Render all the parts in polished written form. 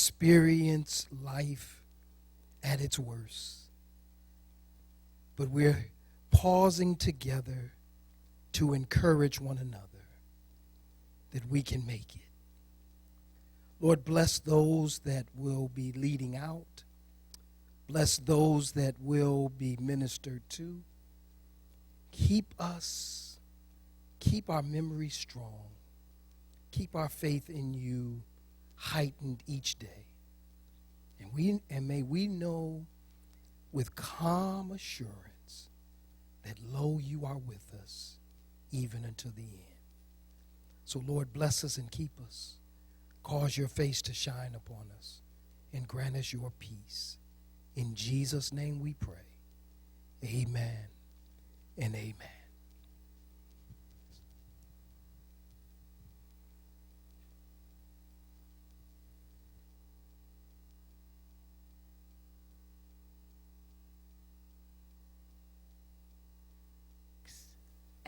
experience life at its worst. But we're pausing together to encourage one another that we can make it. Lord, bless those that will be leading out. Bless those that will be ministered to. Keep us, keep our memory strong. Keep our faith in you heightened each day. And may we know with calm assurance that, lo, you are with us even until the end. So, Lord, bless us and keep us. Cause your face to shine upon us and grant us your peace. In Jesus' name we pray. Amen and amen.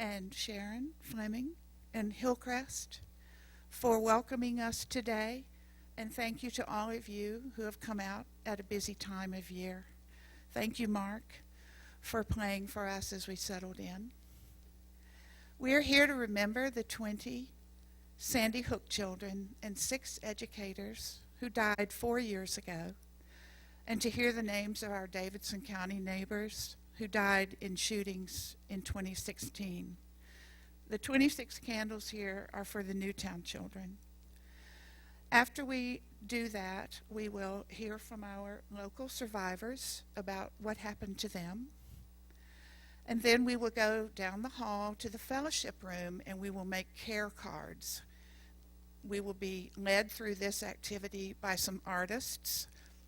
And Sharon Fleming and Hillcrest for welcoming us today. And thank you to all of you who have come out at a busy time of year. Thank you, Mark, for playing for us as we settled in. We are here to remember the 20 Sandy Hook children and 6 educators who died 4 years ago, and to hear the names of our Davidson County neighbors who died in shootings in 2016. The 26 candles here are for the Newtown children. After we do that, we will hear from our local survivors about what happened to them. And then we will go down the hall to the fellowship room and we will make care cards. We will be led through this activity by some artists,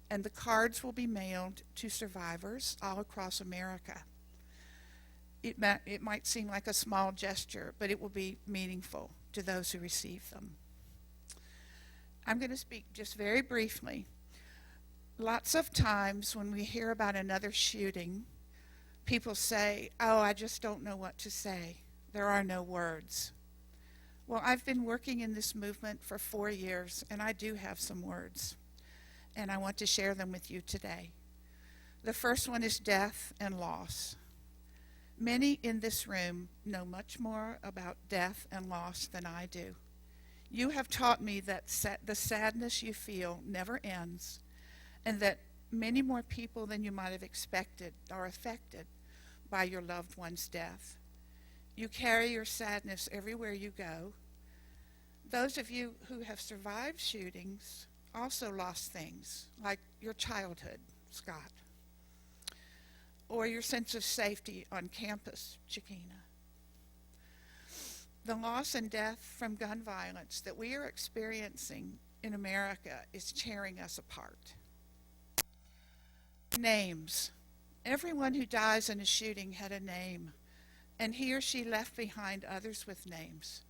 and the cards will be mailed to survivors all across America. It might seem like a small gesture, but it will be meaningful to those who receive them. I'm going to speak just very briefly. Lots of times when we hear about another shooting, people say, "Oh, I just don't know what to say. There are no words." Well, I've been working in this movement for 4 years, and I do have some words, and I want to share them with you today. The first one is death and loss. Many in this room know much more about death and loss than I do. You have taught me that the sadness you feel never ends, and that many more people than you might have expected are affected by your loved one's death. You carry your sadness everywhere you go. Those of you who have survived shootings also lost things, like your childhood, Scott, or your sense of safety on campus, Chiquina. The loss and death from gun violence that we are experiencing in America is tearing us apart. Names. Everyone who dies in a shooting had a name, and he or she left behind others with names.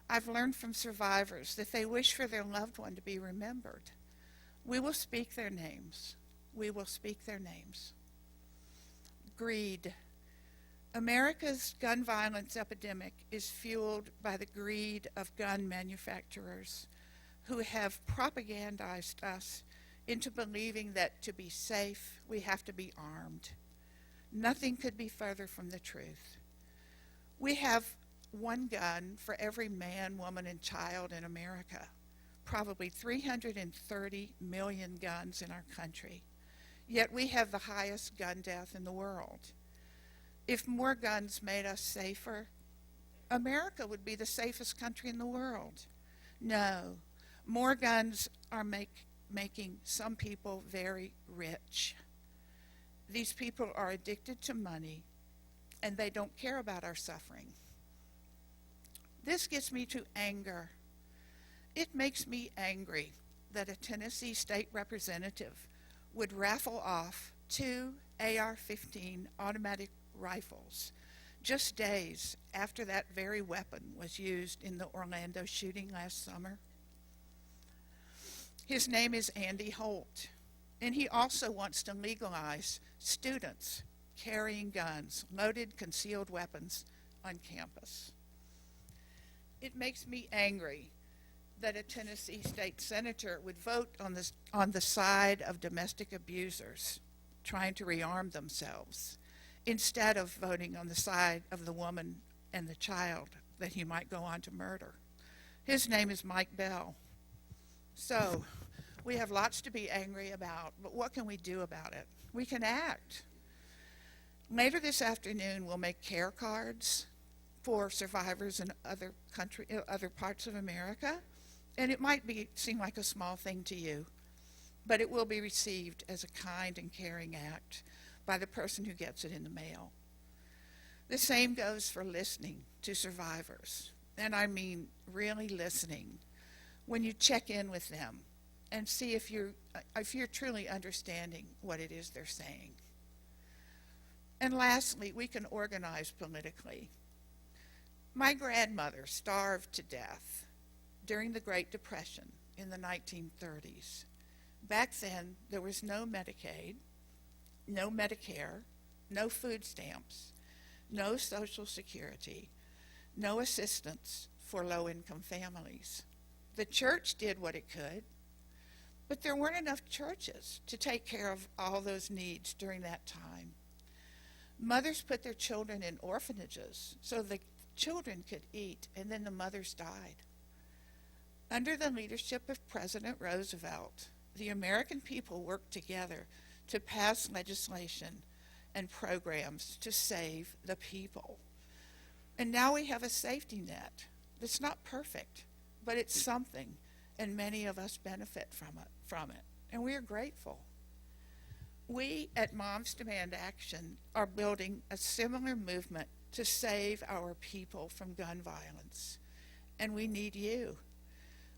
I've learned from survivors that they wish for their loved one to be remembered. We will speak their names. We will speak their names. Greed. America's gun violence epidemic is fueled by the greed of gun manufacturers who have propagandized us into believing that to be safe, we have to be armed. Nothing could be further from the truth. We have one gun for every man, woman, and child in America. Probably 330 million guns in our country. Yet we have the highest gun death in the world. If more guns made us safer, America would be the safest country in the world. No, more guns are making some people very rich. These people are addicted to money, and they don't care about our suffering. This gets me to anger. It makes me angry that a Tennessee state representative would raffle off 2 AR-15 automatic rifles just days after that very weapon was used in the Orlando shooting last summer. His name is Andy Holt, and he also wants to legalize students carrying guns, loaded concealed weapons on campus. It makes me angry that a Tennessee state senator would vote on the side of domestic abusers trying to rearm themselves instead of voting on the side of the woman and the child that he might go on to murder. His name is Mike Bell. So we have lots to be angry about, but what can we do about it? We can act. Later this afternoon, we'll make care cards for survivors in other parts of America, and it might seem like a small thing to you, but it will be received as a kind and caring act by the person who gets it in the mail. The same goes for listening to survivors, and I mean really listening. When you check in with them and see if you're truly understanding what it is they're saying. And lastly, we can organize politically. My grandmother starved to death during the Great Depression in the 1930s. Back then, there was no Medicaid, no Medicare, no food stamps, no Social Security, no assistance for low-income families. The church did what it could, but there weren't enough churches to take care of all those needs during that time. Mothers put their children in orphanages so the children could eat, and then the mothers died. Under the leadership of President Roosevelt, the American people worked together to pass legislation and programs to save the people. And now we have a safety net that's not perfect, but it's something, and many of us benefit from it, and we are grateful. We at Moms Demand Action are building a similar movement to save our people from gun violence, and we need you.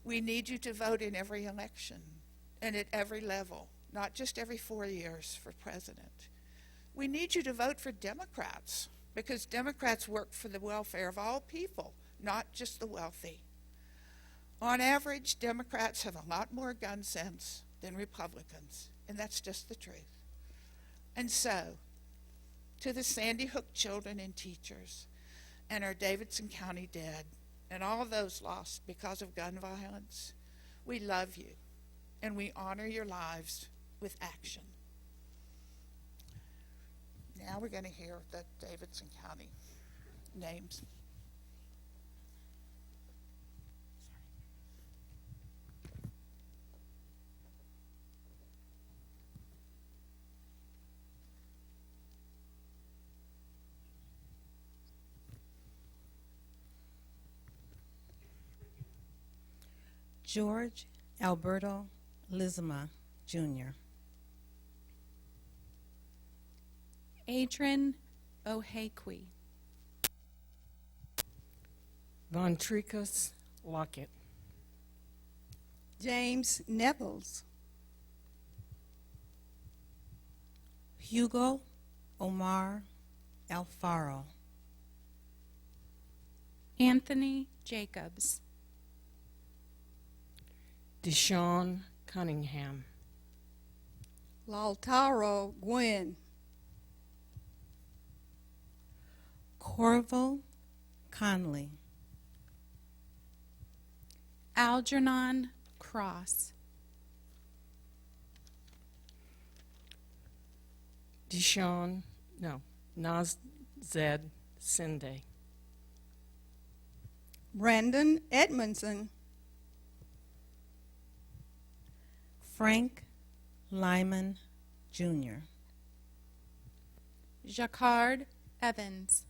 We need you to vote in every election and at every level, not just every 4 years for president. We need you to vote for Democrats, because Democrats work for the welfare of all people, not just the wealthy. On average, Democrats have a lot more gun sense than Republicans, and that's just the truth. And so, to the Sandy Hook children and teachers, and our Davidson County dead, and all those lost because of gun violence, we love you, and we honor your lives with action. Now we're going to hear the Davidson County names. George Alberto Lizama, Jr. Adrian Ohaquie. Vontricus Lockett. James Nevels. Hugo Omar Alfaro. Anthony Jacobs. Deshaun Cunningham. Lautaro Gwen. Corvo Conley. Algernon Cross. Nazed Sinde. Brandon Edmondson. Frank Lyman, Jr. Jacquard Evans.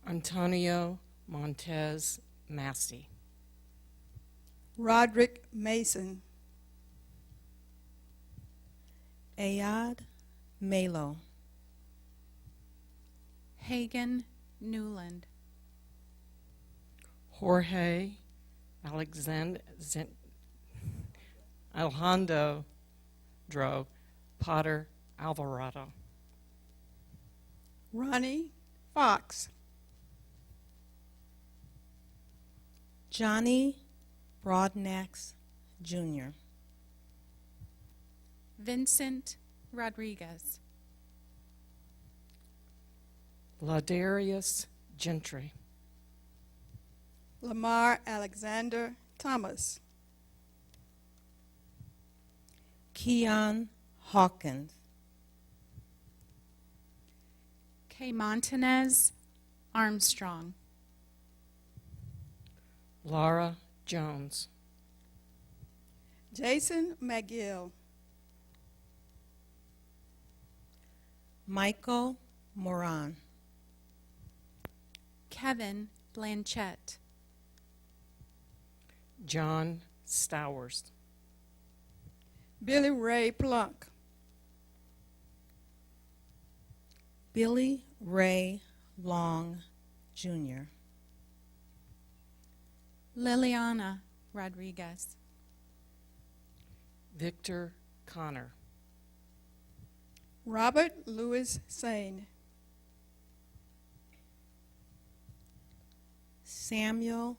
Antonio Montez Massey. Roderick Mason. Ayad Malo. Hagen Newland. Jorge Alejandro Potter Alvarado. Ronnie Fox. Johnny Broadnax, Jr. Vincent Rodriguez. Ladarius Gentry. Lamar Alexander Thomas. Keon Hawkins. Kay Montanez Armstrong. Laura Jones. Jason McGill. Michael Moran. Kevin Blanchette. John Stowers. Billy Ray Plunk. Billy Ray Long, Jr. Liliana Rodriguez. Victor Connor. Robert Louis Sane. Samuel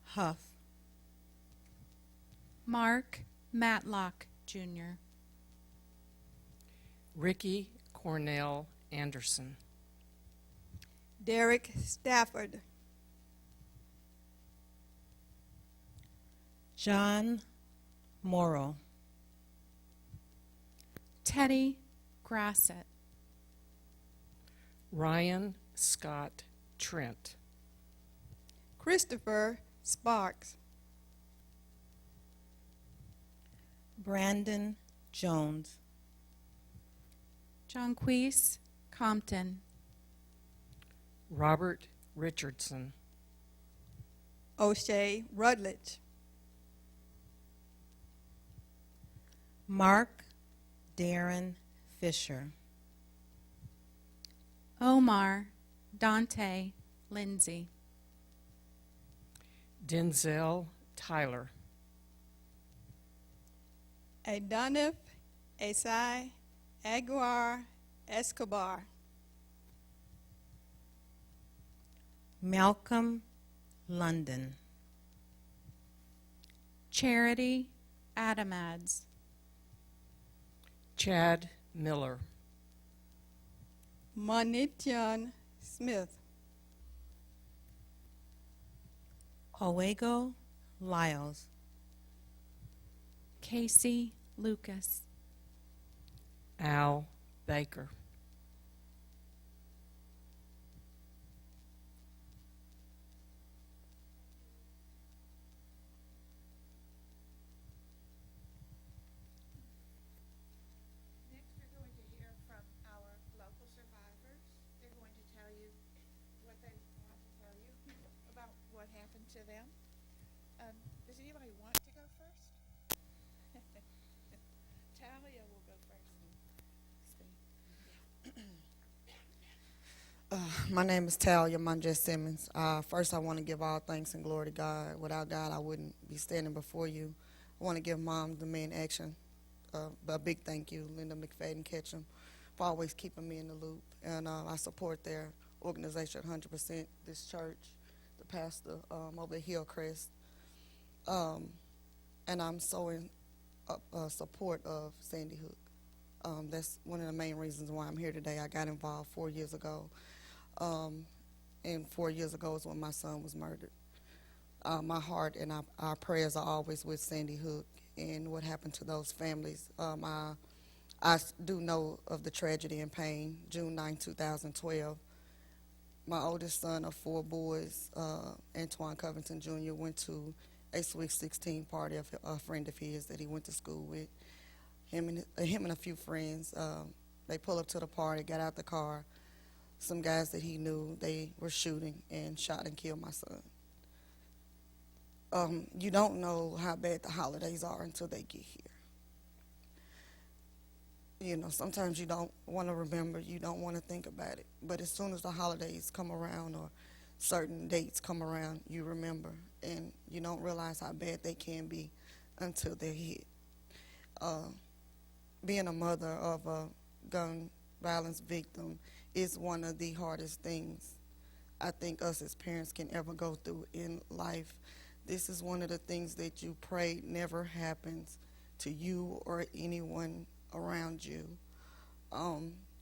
Huff. Mark Matlock Jr. Ricky Cornell Anderson. Derek Stafford. John Morrow. Teddy Grassett. Ryan Scott Trent. Christopher Sparks. Brandon Jones. Jonquise Compton. Robert Richardson. O'Shea Rutledge. Mark Darren Fisher. Omar Dante Lindsay. Denzel Tyler. Adonif Esai Aguiar Escobar. Malcolm London. Charity Adamads. Chad Miller. Monitian Smith. Owego Lyles. Casey Lucas. Al Baker. Next, we're going to hear from our local survivors. They're going to tell you what they want to tell you about what happened to them. Does anybody want to go first? Talia will go first. My name is Talia Monjes Simmons. First, I want to give all thanks and glory to God. Without God, I wouldn't be standing before you. I want to give Mom the main action a big thank you, Linda McFadden Ketchum, for always keeping me in the loop. And I support their organization 100%, this church, the pastor over at Hillcrest. And I'm so in support of Sandy Hook. That's one of the main reasons why I'm here today. I got involved 4 years ago. And 4 years ago is when my son was murdered. My heart and our prayers are always with Sandy Hook and what happened to those families. I do know of the tragedy and pain. June 9, 2012, my oldest son of 4 boys, Antoine Covington Jr., went to a Sweet 16 party of a friend of his that he went to school with. Him and a few friends, they pulled up to the party, got out the car. Some guys that he knew, they were shooting and shot and killed my son. You don't know how bad the holidays are until they get here. You know, sometimes you don't want to remember, you don't want to think about it. But as soon as the holidays come around or certain dates come around, you remember. And you don't realize how bad they can be until they're hit. Being a mother of a gun violence victim is one of the hardest things I think us as parents can ever go through in life. This is one of the things that you pray never happens to you or anyone around you.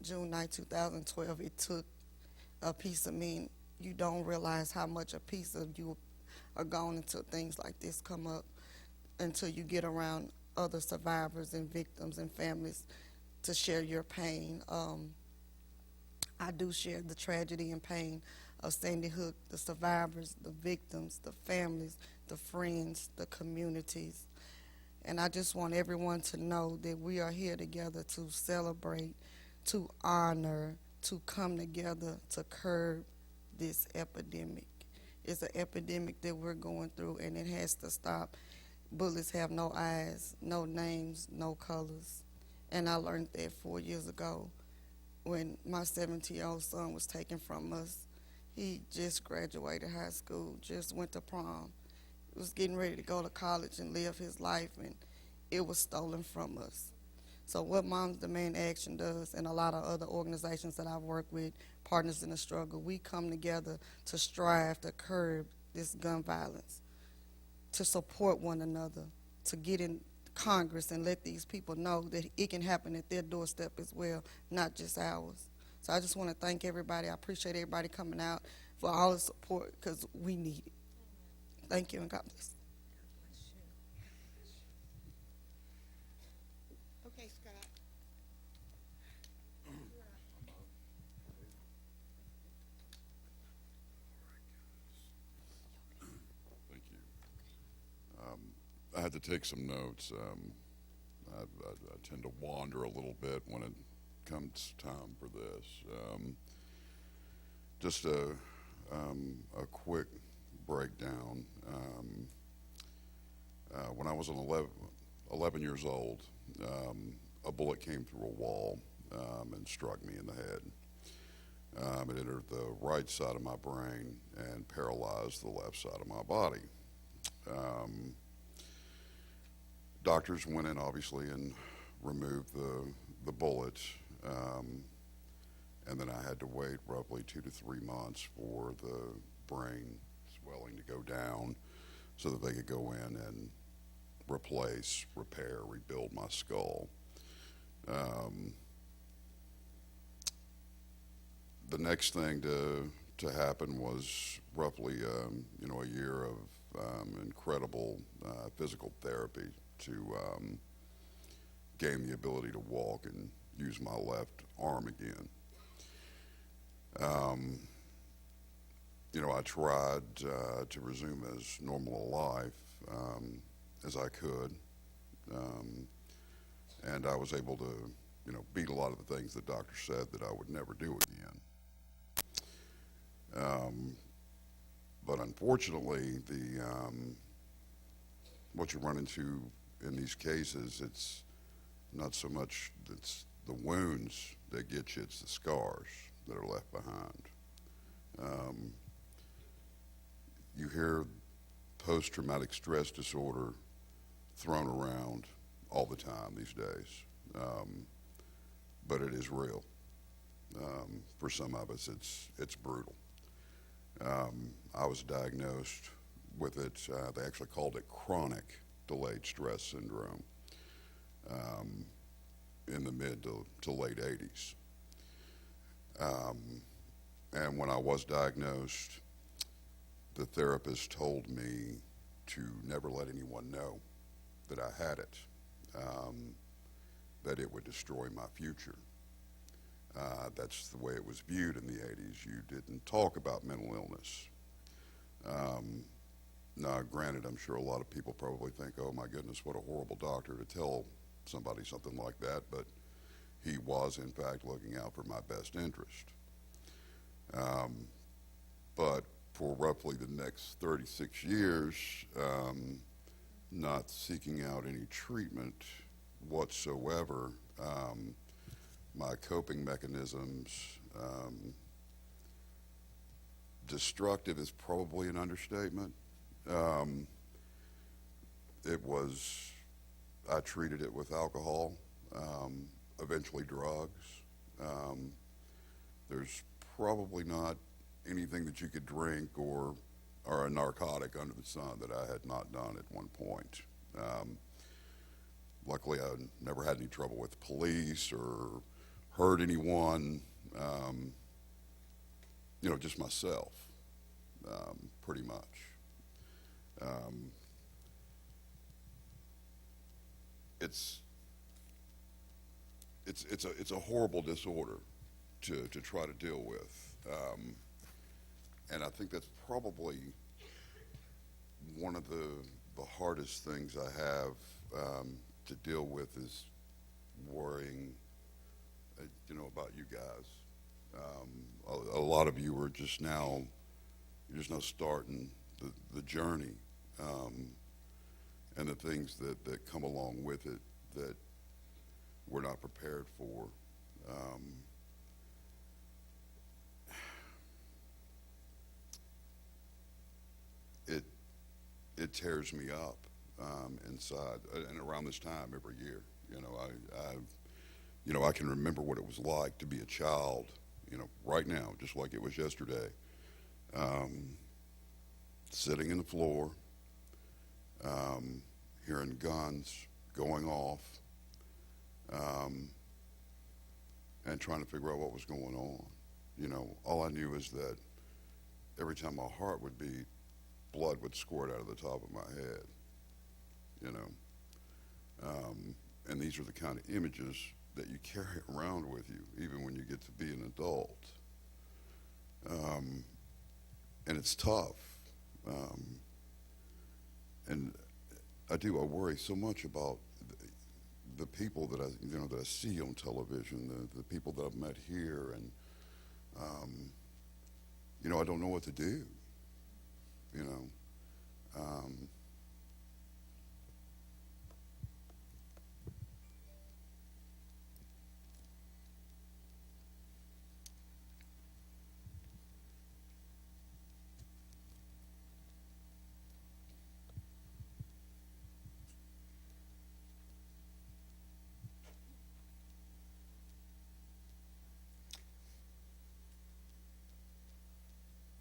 June 9, 2012, it took a piece of me. You don't realize how much a piece of you are gone until things like this come up, until you get around other survivors and victims and families to share your pain. I do share the tragedy and pain of Sandy Hook, the survivors, the victims, the families, the friends, the communities. And I just want everyone to know that we are here together to celebrate, to honor, to come together to curb this epidemic. It's an epidemic that we're going through, and it has to stop. Bullets have no eyes, no names, no colors. And I learned that 4 years ago when my 17-year-old son was taken from us. He just graduated high school, just went to prom, was getting ready to go to college and live his life, and it was stolen from us. So what Moms Demand Action does, and a lot of other organizations that I've worked with, Partners in the Struggle, we come together to strive to curb this gun violence, to support one another, to get in Congress and let these people know that it can happen at their doorstep as well, not just ours. So I just want to thank everybody. I appreciate everybody coming out for all the support because we need it. Thank you, and God bless. Okay, Scott. Thank you. I had to take some notes. I tend to wander a little bit when it comes time for this. Just a quick breakdown. When I was 11 years old, a bullet came through a wall and struck me in the head. It entered the right side of my brain and paralyzed the left side of my body. Doctors went in, obviously, and removed the bullet, and then I had to wait roughly 2 to 3 months for the brain swelling to go down so that they could go in and replace, repair, rebuild my skull. The next thing to happen was roughly a year of incredible physical therapy to gain the ability to walk and use my left arm again. I tried to resume as normal a life as I could, and I was able to, beat a lot of the things the doctor said that I would never do again. But unfortunately, what you run into in these cases, it's not so much it's the wounds that get you, it's the scars that are left behind. You hear post-traumatic stress disorder thrown around all the time these days, but it is real. For some of us, it's brutal. I was diagnosed with it. They actually called it chronic delayed stress syndrome in the mid to late 80s. And when I was diagnosed, the therapist told me to never let anyone know that I had it, that it would destroy my future. That's the way it was viewed in the 80s. You didn't talk about mental illness. Now, granted, I'm sure a lot of people probably think, oh my goodness, what a horrible doctor to tell somebody something like that, but he was, in fact, looking out for my best interest. But for roughly the next 36 years, not seeking out any treatment whatsoever, my coping mechanisms, destructive is probably an understatement. I treated it with alcohol, eventually drugs. There's probably not anything that you could drink or a narcotic under the sun that I had not done at one point. Luckily, I never had any trouble with police or hurt anyone, just myself, pretty much. Um, it's it's a horrible disorder to try to deal with, and I think that's probably one of the hardest things I have to deal with is worrying, about you guys. A lot of you are just now, you're just now starting the journey, and the things that come along with it that we're not prepared for. It tears me up inside, and around this time every year, I can remember what it was like to be a child, right now, just like it was yesterday, sitting in the floor, hearing guns going off, and trying to figure out what was going on. All I knew is that every time my heart would beat, blood would squirt out of the top of my head, and these are the kind of images that you carry around with you even when you get to be an adult, and it's tough, and I worry so much about the people that I see on television, the people that I've met here, and I don't know what to do.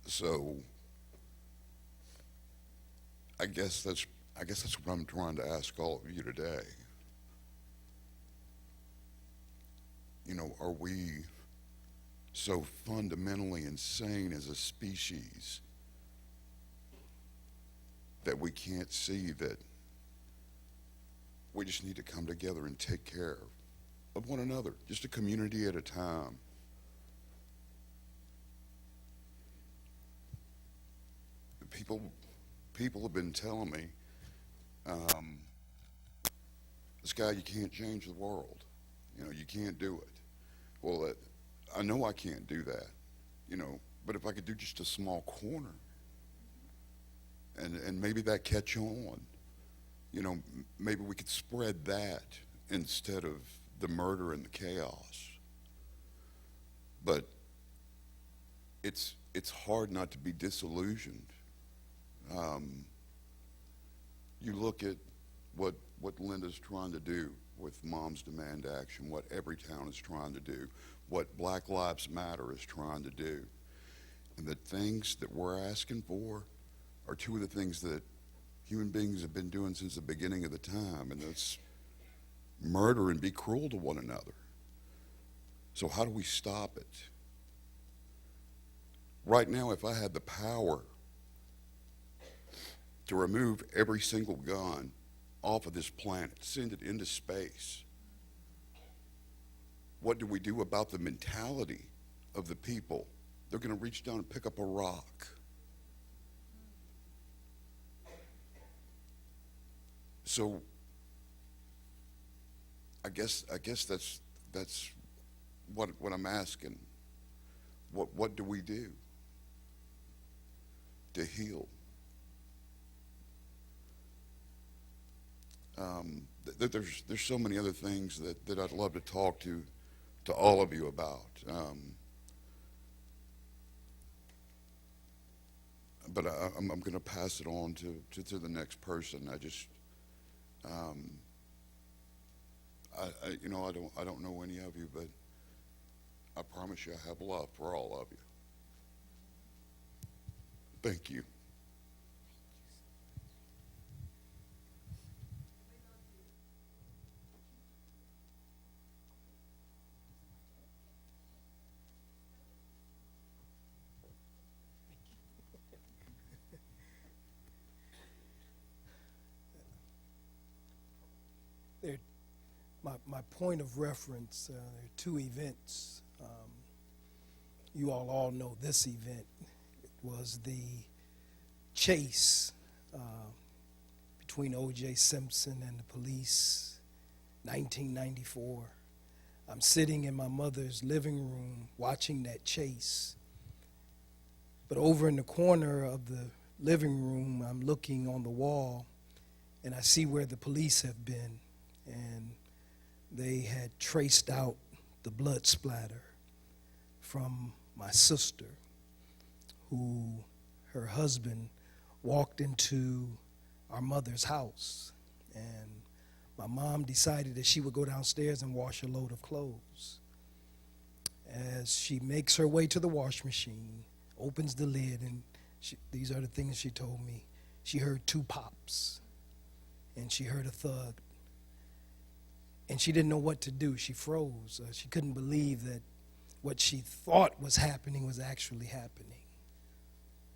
So I guess that's what I'm trying to ask all of you today. Are we so fundamentally insane as a species that we can't see that we just need to come together and take care of one another, just a community at a time? People have been telling me, Sky, you can't change the world. You can't do it. Well, I know I can't do that, but if I could do just a small corner, and maybe that catch on, maybe we could spread that instead of the murder and the chaos. But it's hard not to be disillusioned. You look at what Linda's trying to do with Moms Demand Action, what Everytown is trying to do, what Black Lives Matter is trying to do. And the things that we're asking for are two of the things that human beings have been doing since the beginning of the time, and that's murder and be cruel to one another. So how do we stop it? Right now, if I had the power to remove every single gun off of this planet, send it into space, what do we do about the mentality of the people? They're going to reach down and pick up a rock. So I guess that's what I'm asking. What do we do to heal? There's so many other things that I'd love to talk to all of you about. But I'm going to pass it on to the next person. I don't know any of you, but I promise you I have love for all of you. Thank you. my point of reference, there are two events. You all know this event. It was the chase between O.J. Simpson and the police, 1994. I'm sitting in my mother's living room watching that chase. But over in the corner of the living room, I'm looking on the wall, and I see where the police have been. And they had traced out the blood splatter from my sister, who her husband walked into our mother's house. And my mom decided that she would go downstairs and wash a load of clothes. As she makes her way to the wash machine, opens the lid, and these are the things she told me. She heard two pops, and she heard a thud. And she didn't know what to do. She froze. She couldn't believe that what she thought was happening was actually happening.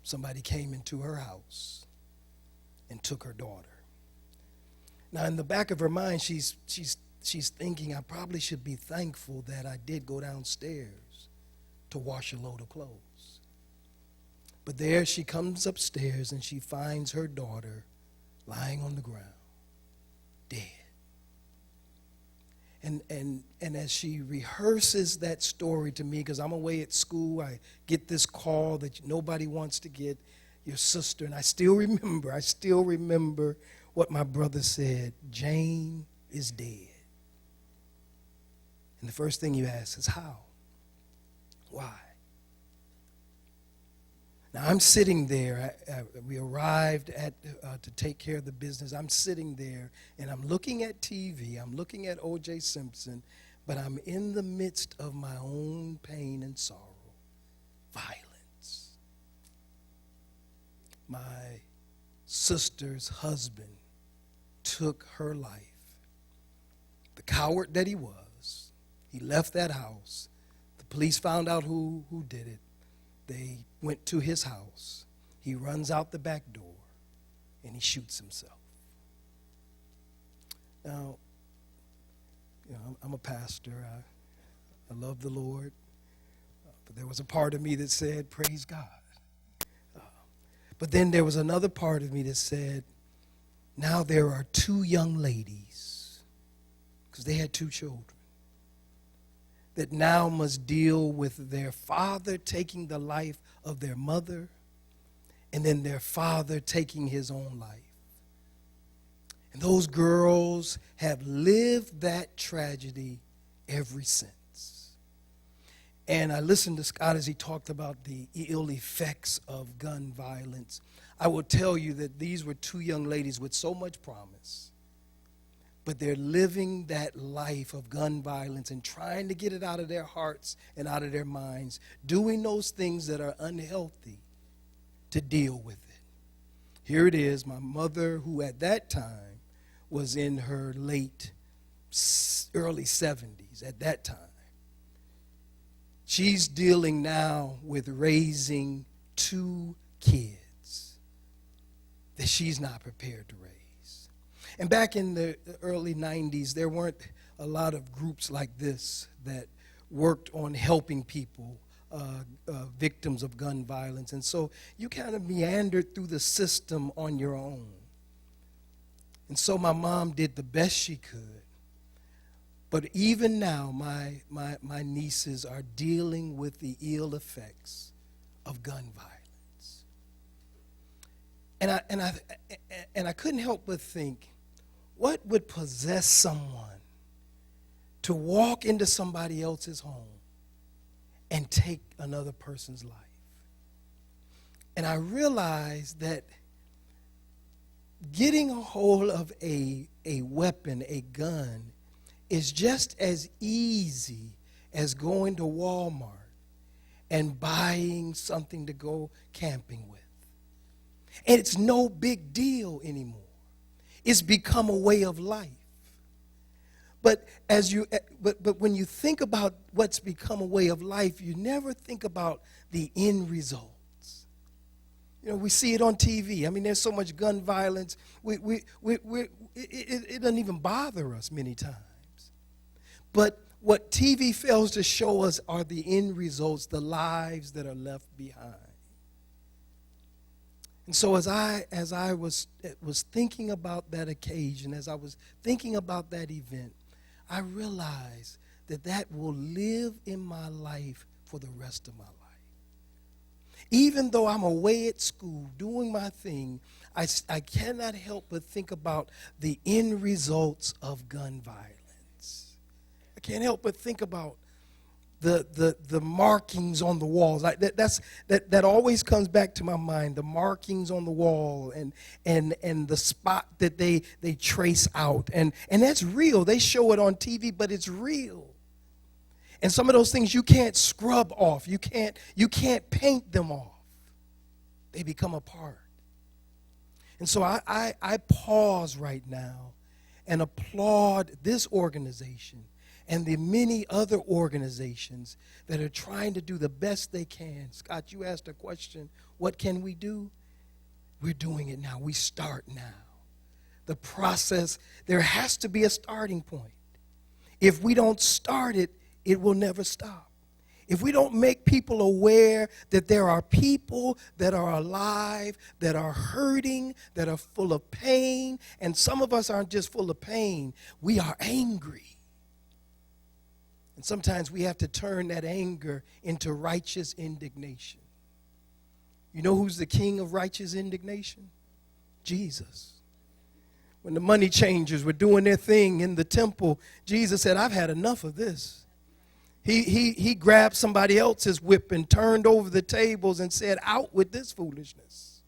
Somebody came into her house and took her daughter. Now, in the back of her mind, she's thinking, I probably should be thankful that I did go downstairs to wash a load of clothes. But there she comes upstairs and she finds her daughter lying on the ground, dead. And as she rehearses that story to me, because I'm away at school, I get this call that nobody wants to get your sister. And I still remember what my brother said, Jane is dead. And the first thing you ask is how? Why? Now, I'm sitting there. We arrived to take care of the business. I'm sitting there, and I'm looking at TV. I'm looking at O.J. Simpson, but I'm in the midst of my own pain and sorrow, violence. My sister's husband took her life. The coward that he was, he left that house. The police found out who did it. They went to his house. He runs out the back door, and he shoots himself. Now, I'm a pastor. I love the Lord. But there was a part of me that said, praise God. But then there was another part of me that said, now there are two young ladies, because they had two children, that now must deal with their father taking the life of their mother, and then their father taking his own life. And those girls have lived that tragedy ever since. And I listened to Scott as he talked about the ill effects of gun violence. I will tell you that these were two young ladies with so much promise, but they're living that life of gun violence and trying to get it out of their hearts and out of their minds, doing those things that are unhealthy to deal with it. Here it is, my mother, who at that time was in her early 70s at that time. She's dealing now with raising two kids that she's not prepared to raise. And back in the early 90s, there weren't a lot of groups like this that worked on helping people, victims of gun violence. And so you kind of meandered through the system on your own. And so my mom did the best she could. But even now, my nieces are dealing with the ill effects of gun violence. And I couldn't help but think, what would possess someone to walk into somebody else's home and take another person's life? And I realized that getting a hold of a weapon, a gun, is just as easy as going to Walmart and buying something to go camping with. And it's no big deal anymore. It's become a way of life. But when you think about what's become a way of life, you never think about the end results. You know, we see it on TV. I mean, there's so much gun violence. It doesn't even bother us many times. But what TV fails to show us are the end results, the lives that are left behind. And so as I was thinking about that occasion, as I was thinking about that event, I realized that will live in my life for the rest of my life. Even though I'm away at school doing my thing, I cannot help but think about the end results of gun violence. I can't help but think about the markings on the walls. That always comes back to my mind, the markings on the wall and the spot that they trace out. And that's real. They show it on TV, but it's real. And some of those things you can't scrub off. You can't paint them off. They become a part. And so I pause right now and applaud this organization and the many other organizations that are trying to do the best they can. Scott, you asked a question, what can we do? We're doing it now. We start now. The process, there has to be a starting point. If we don't start it, it will never stop. If we don't make people aware that there are people that are alive, that are hurting, that are full of pain, and some of us aren't just full of pain, we are angry. And sometimes we have to turn that anger into righteous indignation. You know who's the king of righteous indignation? Jesus. When the money changers were doing their thing in the temple, Jesus said, I've had enough of this. He grabbed somebody else's whip and turned over the tables and said, out with this foolishness.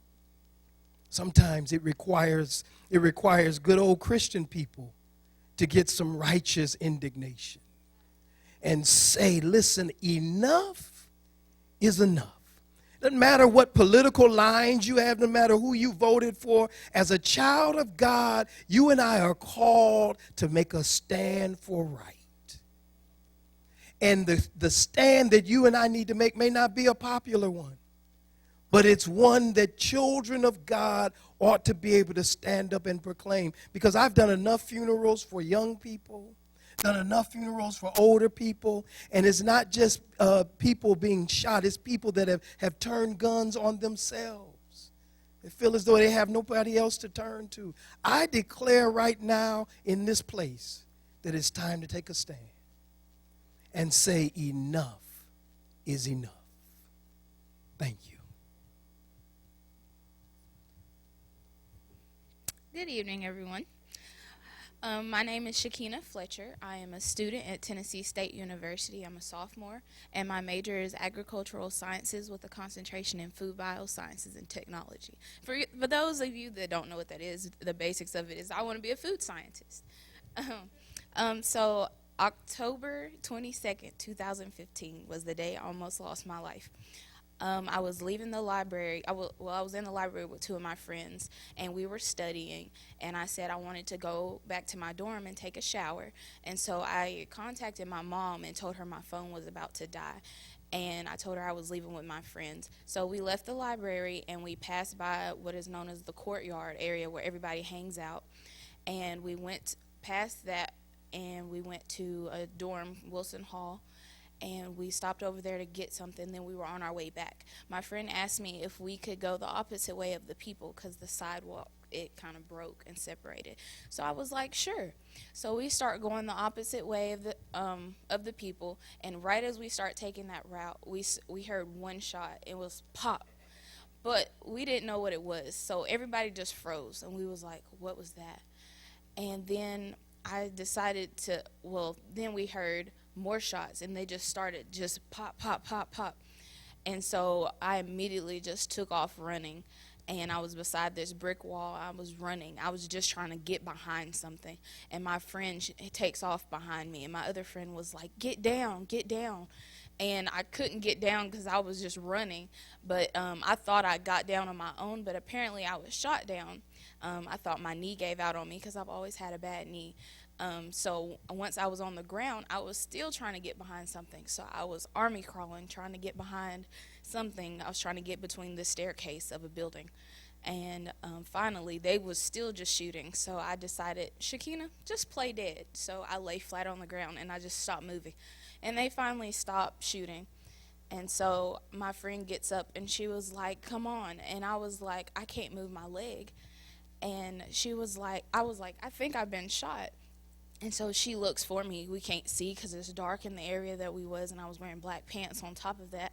Sometimes it requires good old Christian people to get some righteous indignation and say, listen, enough is enough. Doesn't matter what political lines you have, no matter who you voted for. As a child of God, you and I are called to make a stand for right. And the stand that you and I need to make may not be a popular one, but it's one that children of God ought to be able to stand up and proclaim. Because I've done enough funerals for young people, done enough funerals for older people, and it's not just people being shot, it's people that have turned guns on themselves. They feel as though they have nobody else to turn to. I declare right now in this place that it's time to take a stand and say enough is enough. Thank you. Good evening, everyone. My name is Shakina Fletcher. I am a student at Tennessee State University. I'm a sophomore, and my major is agricultural sciences with a concentration in food biosciences and technology. For those of you that don't know what that is, the basics of it is I want to be a food scientist. So October 22nd, 2015 was the day I almost lost my life. I was leaving the library. I was in the library with two of my friends, and we were studying, and I said I wanted to go back to my dorm and take a shower. And so I contacted my mom and told her my phone was about to die, and I told her I was leaving with my friends. So we left the library, and we passed by what is known as the courtyard area where everybody hangs out, and we went past that, and we went to a dorm, Wilson Hall, and we stopped over there to get something. Then we were on our way back. My friend asked me if we could go the opposite way of the people because the sidewalk, it kind of broke and separated. So I was like, sure. So we start going the opposite way of the people, and right as we start taking that route, we heard one shot. It was pop, but we didn't know what it was. So everybody just froze, and we was like, what was that? And then I decided then we heard more shots, and they just started pop, pop, pop, pop. And so I immediately just took off running, and I was beside this brick wall. I was running. I was just trying to get behind something, and my friend takes off behind me, and my other friend was like, get down, get down. And I couldn't get down because I was just running, but I thought I got down on my own, but apparently I was shot down. I thought my knee gave out on me because I've always had a bad knee. So once I was on the ground, I was still trying to get behind something. So I was army crawling, trying to get behind something. I was trying to get between the staircase of a building. And finally, they was still just shooting. So I decided, Shakina, just play dead. So I lay flat on the ground and I just stopped moving. And they finally stopped shooting. And so my friend gets up and she was like, come on. And I was like, I can't move my leg. And she was like, I was like, I think I've been shot. And so she looks for me. We can't see because it's dark in the area that we was, and I was wearing black pants on top of that.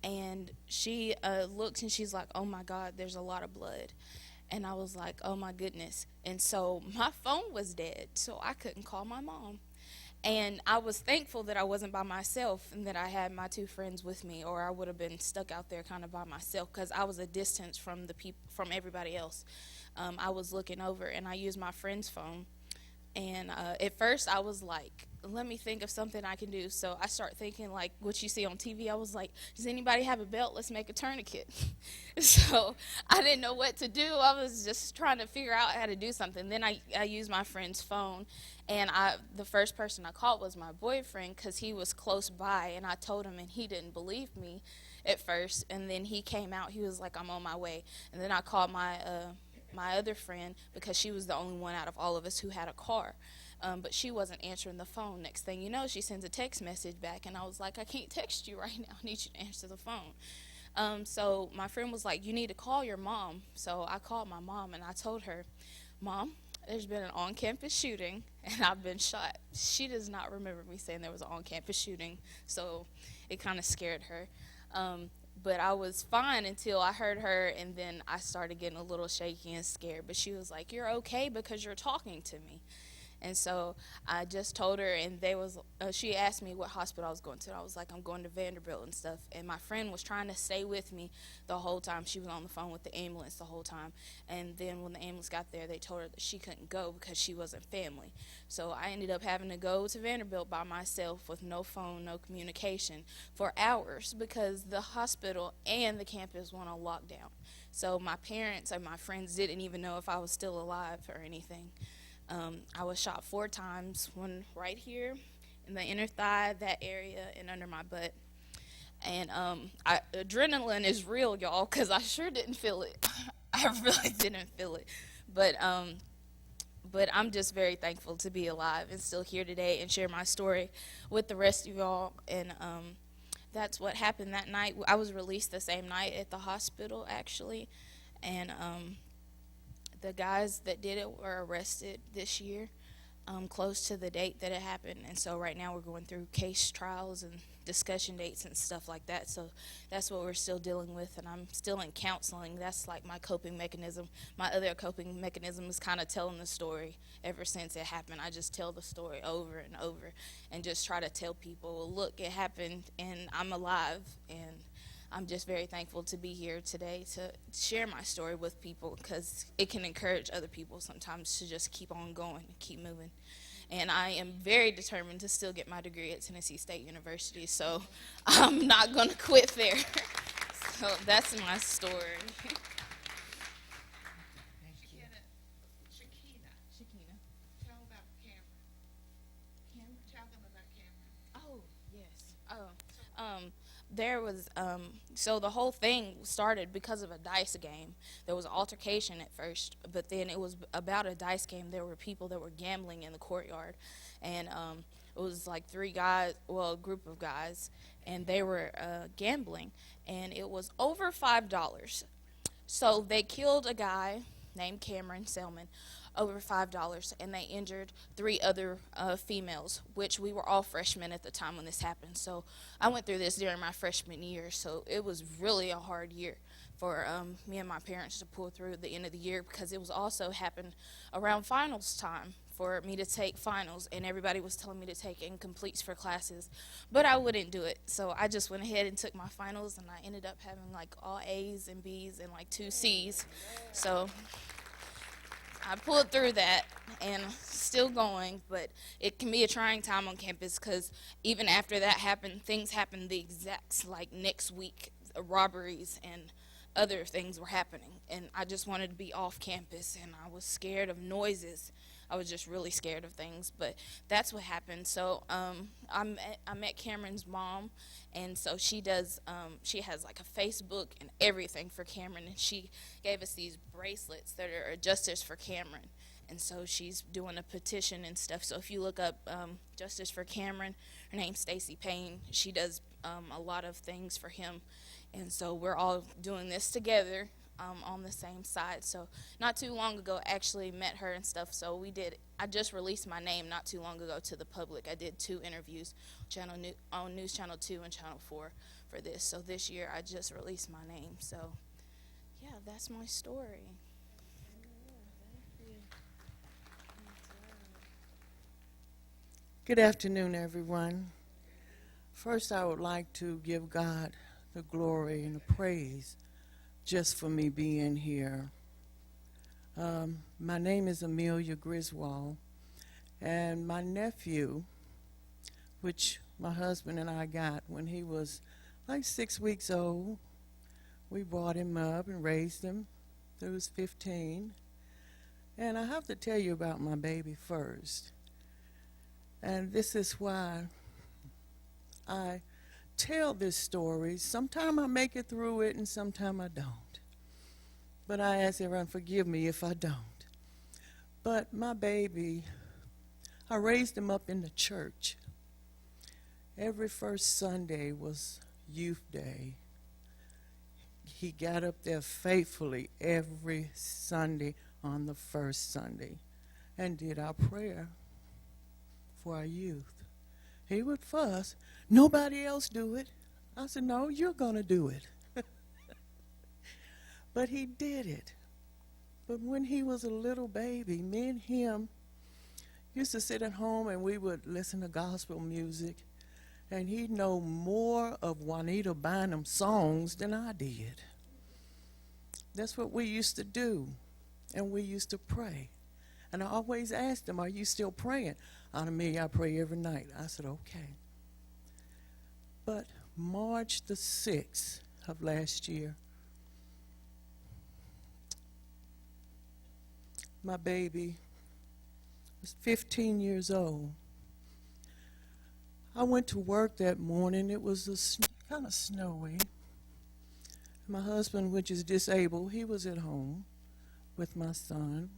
And she looks and she's like, oh my God, there's a lot of blood. And I was like, oh my goodness. And so my phone was dead, so I couldn't call my mom. And I was thankful that I wasn't by myself and that I had my two friends with me, or I would have been stuck out there kind of by myself because I was a distance from the people, from everybody else. I was looking over and I used my friend's phone. And at first I was like, let me think of something I can do. So I start thinking like what you see on TV. I was like, does anybody have a belt? Let's make a tourniquet. So I didn't know what to do. I was just trying to figure out how to do something. Then I used my friend's phone, and the first person I called was my boyfriend because he was close by, and I told him, and he didn't believe me at first. And then he came out. He was like, I'm on my way. And then I called my other friend because she was the only one out of all of us who had a car. But she wasn't answering the phone. Next thing you know, she sends a text message back, and I was like, I can't text you right now. I need you to answer the phone. So my friend was like, you need to call your mom. So I called my mom, and I told her, Mom, there's been an on-campus shooting, and I've been shot. She does not remember me saying there was an on-campus shooting, so it kind of scared her. But I was fine until I heard her, and then I started getting a little shaky and scared. But she was like, you're okay because you're talking to me. And so I just told her, and she asked me what hospital I was going to. I was like, I'm going to Vanderbilt and stuff. And my friend was trying to stay with me the whole time. She was on the phone with the ambulance the whole time. And then when the ambulance got there, they told her that she couldn't go because she wasn't family. So I ended up having to go to Vanderbilt by myself with no phone, no communication for hours because the hospital and the campus went on lockdown. So my parents and my friends didn't even know if I was still alive or anything. I was shot 4 times, one right here in the inner thigh, that area, and under my butt. And adrenaline is real, y'all, because I sure didn't feel it. I really didn't feel it. But I'm just very thankful to be alive and still here today and share my story with the rest of y'all. And that's what happened that night. I was released the same night at the hospital, actually. And the guys that did it were arrested this year, close to the date that it happened. And so right now we're going through case trials and discussion dates and stuff like that. So that's what we're still dealing with, and I'm still in counseling. That's like my coping mechanism. My other coping mechanism is kind of telling the story. Ever since it happened, I just tell the story over and over and just try to tell people, well, look, it happened and I'm alive. And I'm just very thankful to be here today to share my story with people because it can encourage other people sometimes to just keep on going and keep moving. And I am very determined to still get my degree at Tennessee State University, so I'm not going to quit there. So that's my story. Shakina. Tell about Cameron. Tell them about Cameron. Oh, yes. There was, so the whole thing started because of a dice game. There was an altercation at first, but then it was about a dice game. There were people that were gambling in the courtyard, and it was like 3 guys, well, a group of guys, and they were gambling, and it was over $5. So they killed a guy named Cameron Selman over $5, and they injured 3 other females, which we were all freshmen at the time when this happened. So I went through this during my freshman year, so it was really a hard year for me and my parents to pull through at the end of the year because it was also happened around finals time for me to take finals, and everybody was telling me to take incompletes for classes, but I wouldn't do it. So I just went ahead and took my finals, and I ended up having like all A's and B's and like 2 C's. So I pulled through that and still going, but it can be a trying time on campus because even after that happened, things happened the exact, like next week, robberies and other things were happening, and I just wanted to be off campus, and I was scared of noises. I was just really scared of things. But that's what happened. So I met Cameron's mom, and so she does. She has like a Facebook and everything for Cameron, and she gave us these bracelets that are Justice for Cameron. And so she's doing a petition and stuff. So if you look up Justice for Cameron, her name's Stacy Payne. She does a lot of things for him. And so we're all doing this together on the same side. So not too long ago, I actually met her and stuff. So I just released my name not too long ago to the public. I did 2 interviews on News Channel 2 and Channel 4 for this. So this year, I just released my name. So, yeah, that's my story. Good afternoon, everyone. First, I would like to give God the glory and the praise just for me being here. My name is Amelia Griswold, and my nephew, which my husband and I got when he was like 6 weeks old, we brought him up and raised him till he was 15. And I have to tell you about my baby first. And this is why I tell this story. Sometimes I make it through it and sometimes I don't. But I ask everyone, forgive me if I don't. But my baby, I raised him up in the church. Every first Sunday was youth day. He got up there faithfully every Sunday on the first Sunday and did our prayer for our youth. He would fuss, nobody else do it. I said, no, you're going to do it. But he did it. But when he was a little baby, me and him used to sit at home and we would listen to gospel music, and he'd know more of Juanita Bynum songs than I did. That's what we used to do, and we used to pray. And I always asked him, are you still praying? Aunt Amelia, I pray every night. I said, okay. But March the 6th of last year, my baby was 15 years old. I went to work that morning. It was kind of snowy. My husband, which is disabled, he was at home with my son.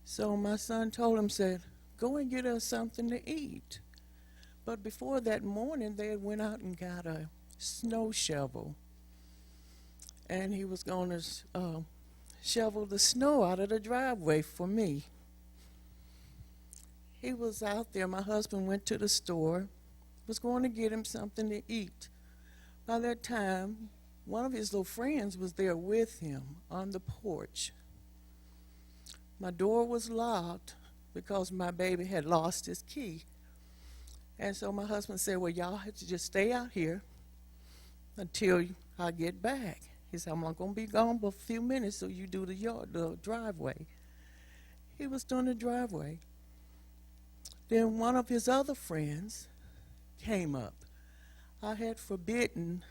So my son told him, said, go and get us something to eat. But before that morning, they had went out and got a snow shovel. And he was going to shovel the snow out of the driveway for me. He was out there. My husband went to the store, was going to get him something to eat. By that time, one of his little friends was there with him on the porch. My door was locked because my baby had lost his key. And so my husband said, well, y'all have to just stay out here until I get back. He said, I'm not going to be gone but a few minutes, so you do the driveway. He was doing the driveway. Then one of his other friends came up. I had forbidden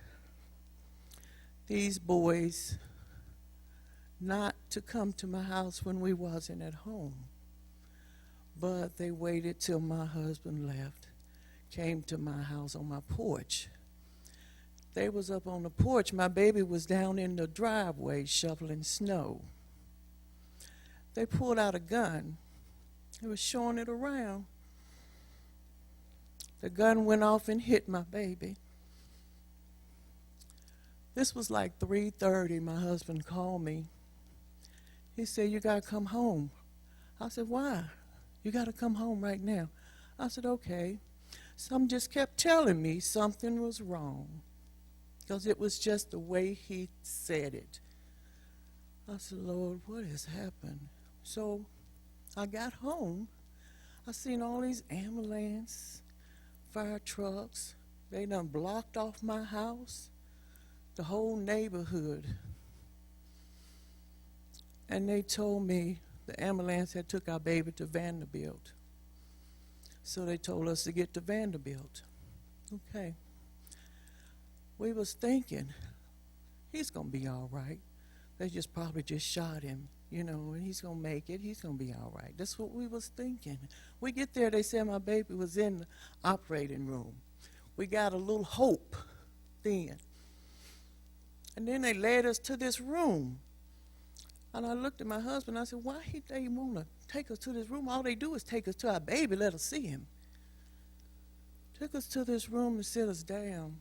these boys not to come to my house when we wasn't at home. But they waited till my husband left, came to my house on my porch. They was up on the porch. My baby was down in the driveway shoveling snow. They pulled out a gun. They was showing it around. The gun went off and hit my baby. This was like 3:30. My husband called me. He said, you got to come home. I said, why? You got to come home right now. I said, okay. Some just kept telling me something was wrong because it was just the way he said it. I said, Lord, what has happened? So I got home. I seen all these ambulance, fire trucks. They done blocked off my house, the whole neighborhood. And they told me the ambulance had took our baby to Vanderbilt. So they told us to get to Vanderbilt. Okay. We was thinking, he's going to be all right. They just probably just shot him. you know, and he's going to make it. He's going to be all right. That's what we was thinking. We get there, they said my baby was in the operating room. We got a little hope then. And then they led us to this room. And I looked at my husband, I said, why they want to take us to this room? All they do is take us to our baby, let us see him. Took us to this room and sit us down.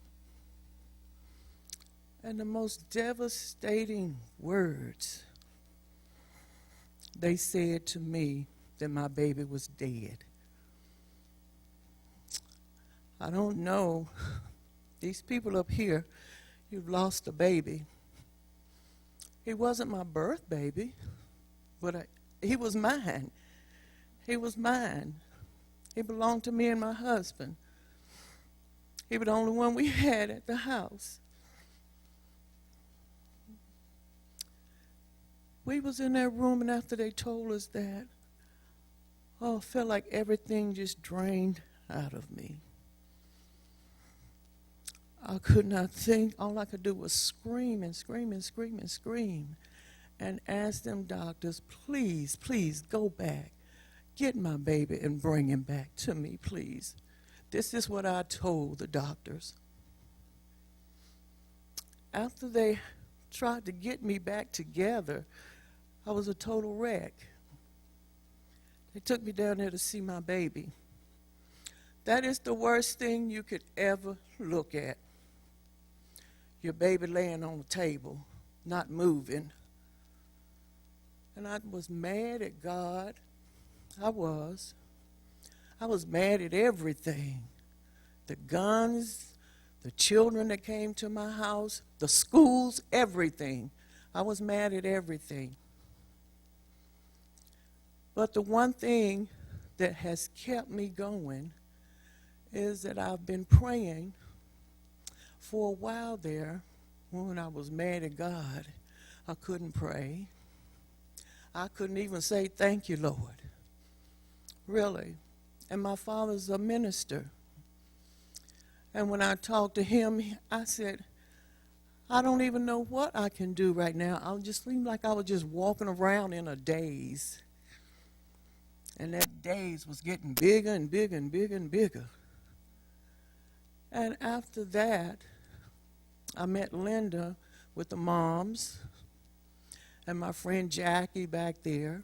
And the most devastating words they said to me that my baby was dead. I don't know. These people up here, you've lost a baby. He wasn't my birth baby, but he was mine. He was mine. He belonged to me and my husband. He was the only one we had at the house. We was in that room, and after they told us that, oh, I felt like everything just drained out of me. I could not think. All I could do was scream and scream and scream and scream and ask them doctors, please, please go back. Get my baby and bring him back to me, please. This is what I told the doctors. After they tried to get me back together, I was a total wreck. They took me down there to see my baby. That is the worst thing you could ever look at. Your baby laying on the table, not moving. And I was mad at God. I was mad at everything. The guns, the children that came to my house, the schools, everything. I was mad at everything. But the one thing that has kept me going is that I've been praying for a while there. When I was mad at God, I couldn't pray. I couldn't even say, thank you, Lord. Really. And my father's a minister. And when I talked to him, I said, I don't even know what I can do right now. I just seemed like I was just walking around in a daze. And that daze was getting bigger and bigger and bigger and bigger. And after that, I met Linda with the moms and my friend Jackie back there.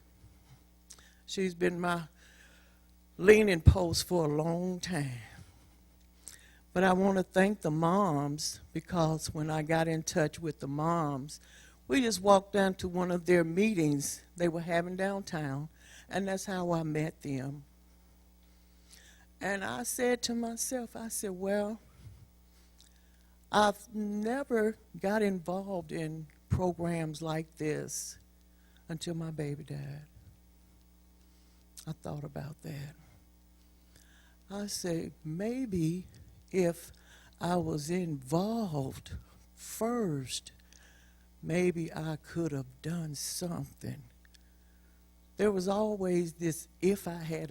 She's been my leaning post for a long time. But I want to thank the moms because when I got in touch with the moms, we just walked down to one of their meetings they were having downtown, and that's how I met them. And I said to myself, I said, well, I've never got involved in programs like this until my baby died. I thought about that. I said, maybe if I was involved first, maybe I could have done something. There was always this, if I had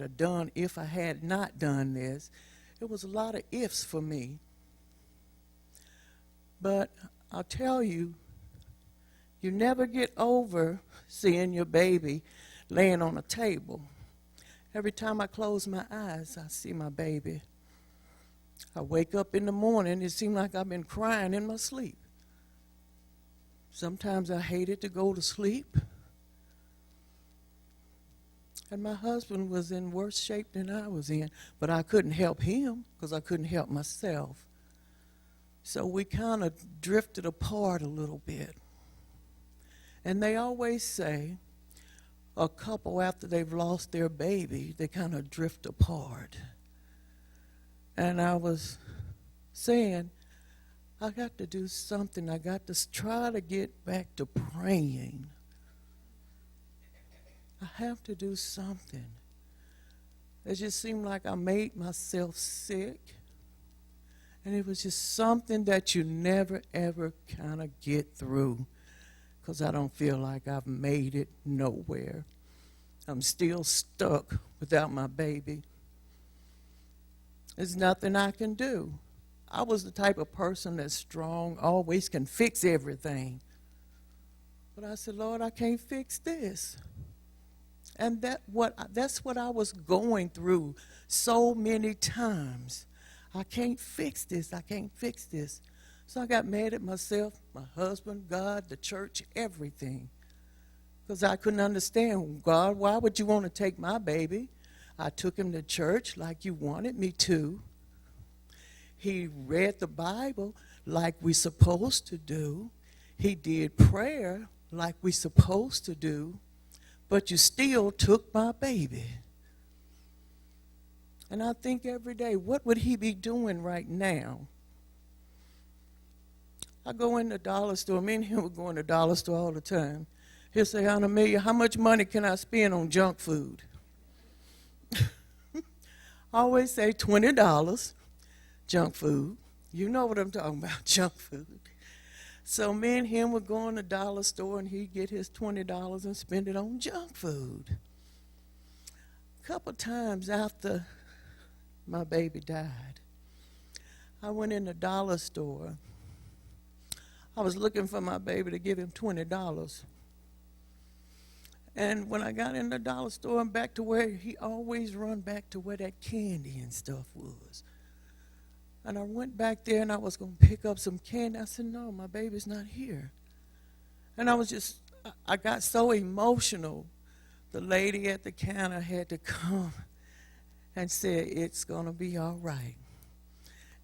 not done this. It was a lot of ifs for me. But I'll tell you, you never get over seeing your baby laying on a table. Every time I close my eyes, I see my baby. I wake up in the morning, it seems like I've been crying in my sleep. Sometimes I hated to go to sleep. And my husband was in worse shape than I was in, but I couldn't help him because I couldn't help myself. So we kind of drifted apart a little bit. And they always say a couple after they've lost their baby, they kind of drift apart. And I was saying, I got to do something. I got to try to get back to praying. I have to do something. It just seemed like I made myself sick. And it was just something that you never, ever kind of get through because I don't feel like I've made it nowhere. I'm still stuck without my baby. There's nothing I can do. I was the type of person that's strong, always can fix everything. But I said, Lord, I can't fix this. And that's what I was going through so many times. I can't fix this. I can't fix this. So I got mad at myself, my husband, God, the church, everything. Because I couldn't understand, God, why would you want to take my baby? I took him to church like you wanted me to. He read the Bible like we're supposed to do. He did prayer like we're supposed to do. But you still took my baby. And I think every day, what would he be doing right now? I go in the dollar store. Me and him would go in the dollar store all the time. He'll say, Aunt Amelia, how much money can I spend on junk food? I always say $20, junk food. You know what I'm talking about, junk food. So me and him would go in the dollar store and he'd get his $20 and spend it on junk food. A couple times after my baby died, I went in the dollar store. I was looking for my baby to give him $20. And when I got in the dollar store and back to where he always run back to where that candy and stuff was. And I went back there and I was going to pick up some candy. I said, no, my baby's not here. And I got so emotional. The lady at the counter had to come and say, it's going to be all right.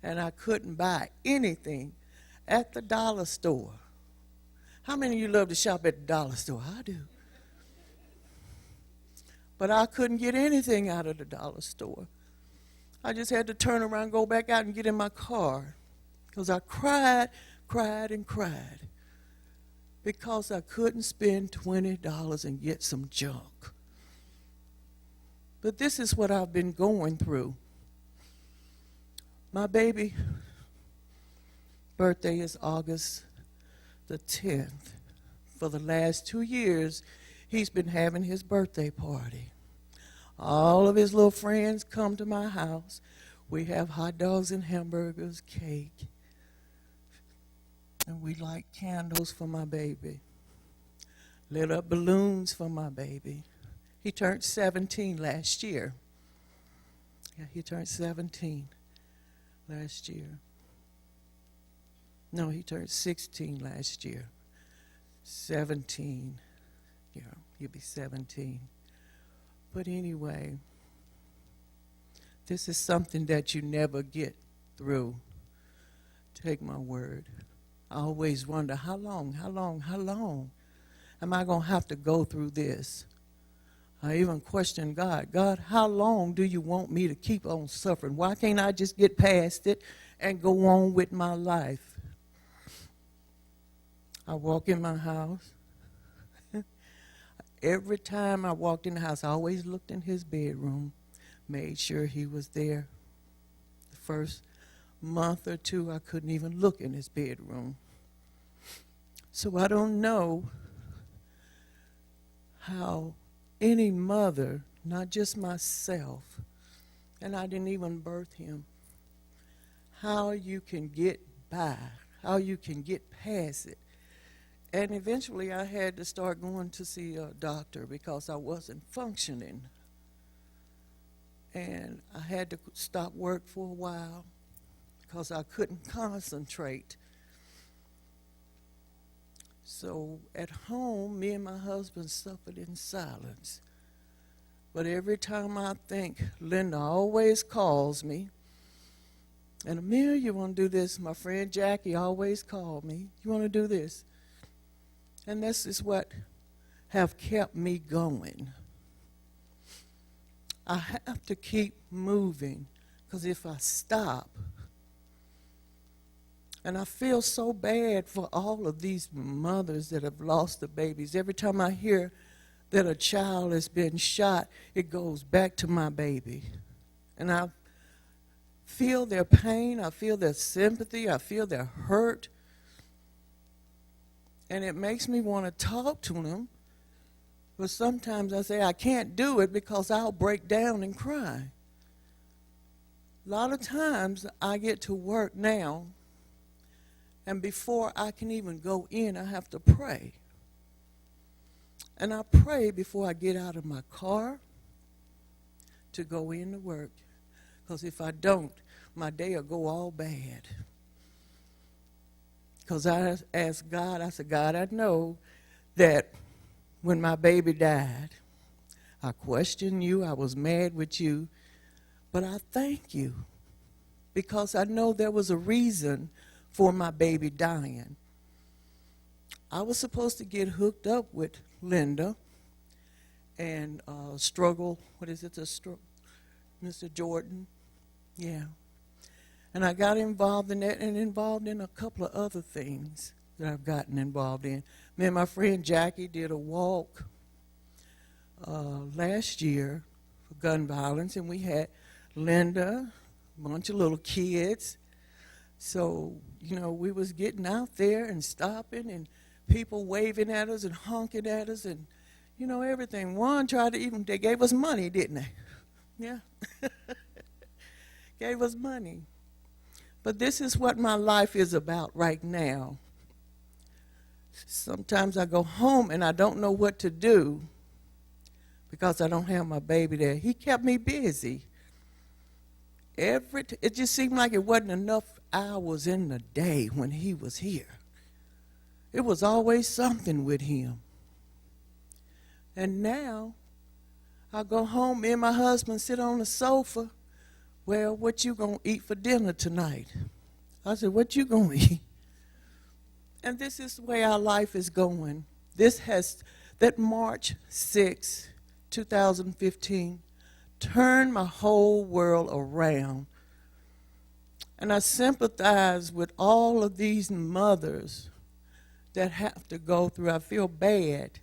And I couldn't buy anything at the dollar store. How many of you love to shop at the dollar store? I do. But I couldn't get anything out of the dollar store. I just had to turn around, go back out and get in my car. Because I cried because I couldn't spend $20 and get some junk. But this is what I've been going through. My baby birthday is August the 10th. For the last 2 years, he's been having his birthday party. All of his little friends come to my house. We have hot dogs and hamburgers, cake. And we light candles for my baby. Lit up balloons for my baby. He turned 17 last year. Yeah, he turned 17 last year. No, he turned 16 last year. 17. Yeah, he'll be 17. But anyway, this is something that you never get through. Take my word. I always wonder, how long am I going to have to go through this? I even question God. God, how long do you want me to keep on suffering? Why can't I just get past it and go on with my life? I walk in my house. Every time I walked in the house, I always looked in his bedroom, made sure he was there. The first month or two, I couldn't even look in his bedroom. So I don't know how any mother, not just myself, and I didn't even birth him, how you can get by, how you can get past it. And eventually I had to start going to see a doctor because I wasn't functioning. And I had to stop work for a while because I couldn't concentrate. So at home, me and my husband suffered in silence. But every time I think, Linda always calls me, and Amelia, you want to do this? My friend Jackie always called me. You want to do this? And this is what have kept me going. I have to keep moving, because if I stop, and I feel so bad for all of these mothers that have lost the babies. Every time I hear that a child has been shot, it goes back to my baby. And I feel their pain, I feel their sympathy, I feel their hurt. And it makes me want to talk to them. But sometimes I say I can't do it because I'll break down and cry. A lot of times I get to work now, and before I can even go in, I have to pray. And I pray before I get out of my car to go into work. Because if I don't, my day will go all bad. Because I asked God, I said, God, I know that when my baby died, I questioned you, I was mad with you, but I thank you because I know there was a reason for my baby dying. I was supposed to get hooked up with Linda and struggle, Mr. Jordan, yeah. And I got involved in that and involved in a couple of other things that I've gotten involved in. Me and my friend Jackie did a walk last year for gun violence, and we had Linda, a bunch of little kids. So, you know, we was getting out there and stopping and people waving at us and honking at us and, you know, everything. One tried to even, they gave us money, didn't they? Yeah. Gave us money. But this is what my life is about right now. Sometimes I go home and I don't know what to do because I don't have my baby there. He kept me busy. It just seemed like it wasn't enough hours in the day when he was here. It was always something with him. And now I go home, me and my husband sit on the sofa. Well, what you gonna eat for dinner tonight? I said, what you gonna eat? And this is the way our life is going. That March 6, 2015, turned my whole world around. And I sympathize with all of these mothers that have to go through. I feel bad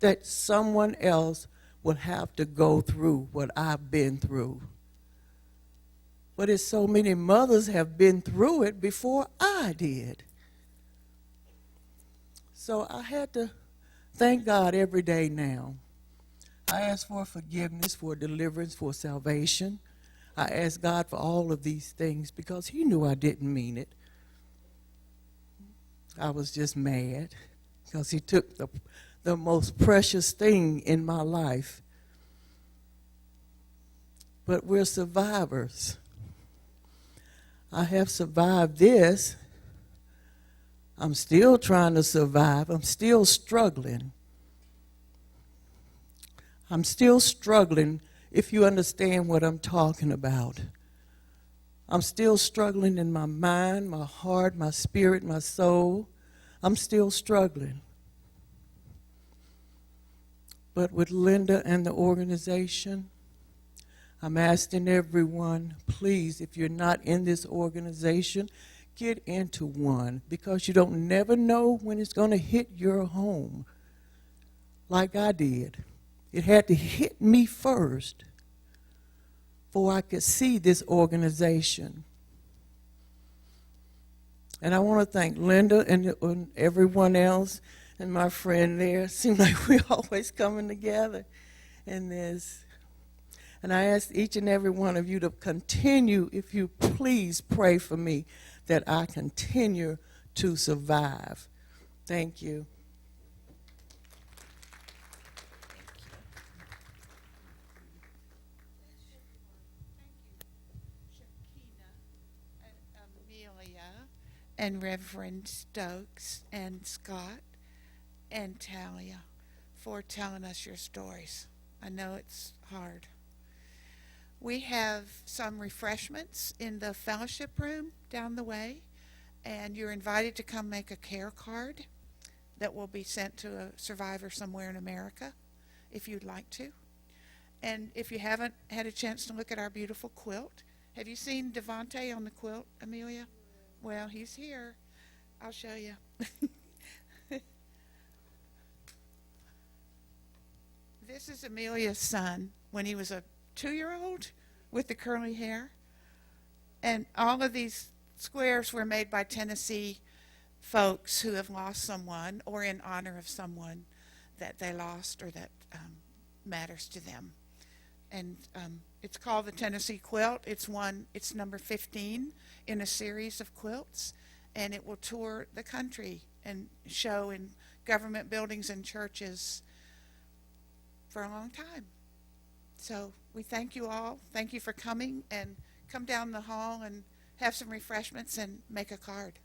that someone else will have to go through what I've been through. But it's so many mothers have been through it before I did. So I had to thank God every day now. I ask for forgiveness, for deliverance, for salvation. I ask God for all of these things because he knew I didn't mean it. I was just mad because he took the most precious thing in my life. But we're survivors. I have survived this. I'm still trying to survive. I'm still struggling. I'm still struggling, if you understand what I'm talking about. I'm still struggling in my mind, my heart, my spirit, my soul. I'm still struggling. But with Linda and the organization, I'm asking everyone, please, if you're not in this organization, get into one because you don't never know when it's going to hit your home like I did. It had to hit me first before I could see this organization. And I want to thank Linda and everyone else and my friend there. It seems like we're always coming together in this. And I ask each and every one of you to continue, if you please pray for me, that I continue to survive. Thank you. Amelia and Reverend Stokes and Scott and Talia for telling us your stories. I know it's hard. We have some refreshments in the fellowship room down the way, and you're invited to come make a care card that will be sent to a survivor somewhere in America if you'd like to. And if you haven't had a chance to look at our beautiful quilt, have you seen Devontae on the quilt, Amelia? Well, he's here. I'll show you. This is Amelia's son when he was a 2-year-old with the curly hair. And all of these squares were made by Tennessee folks who have lost someone or in honor of someone that they lost or that matters to them. And it's called the Tennessee Quilt. It's number 15 in a series of quilts, and it will tour the country and show in government buildings and churches for a long time. So we thank you all. Thank you for coming, and come down the hall and have some refreshments and make a card.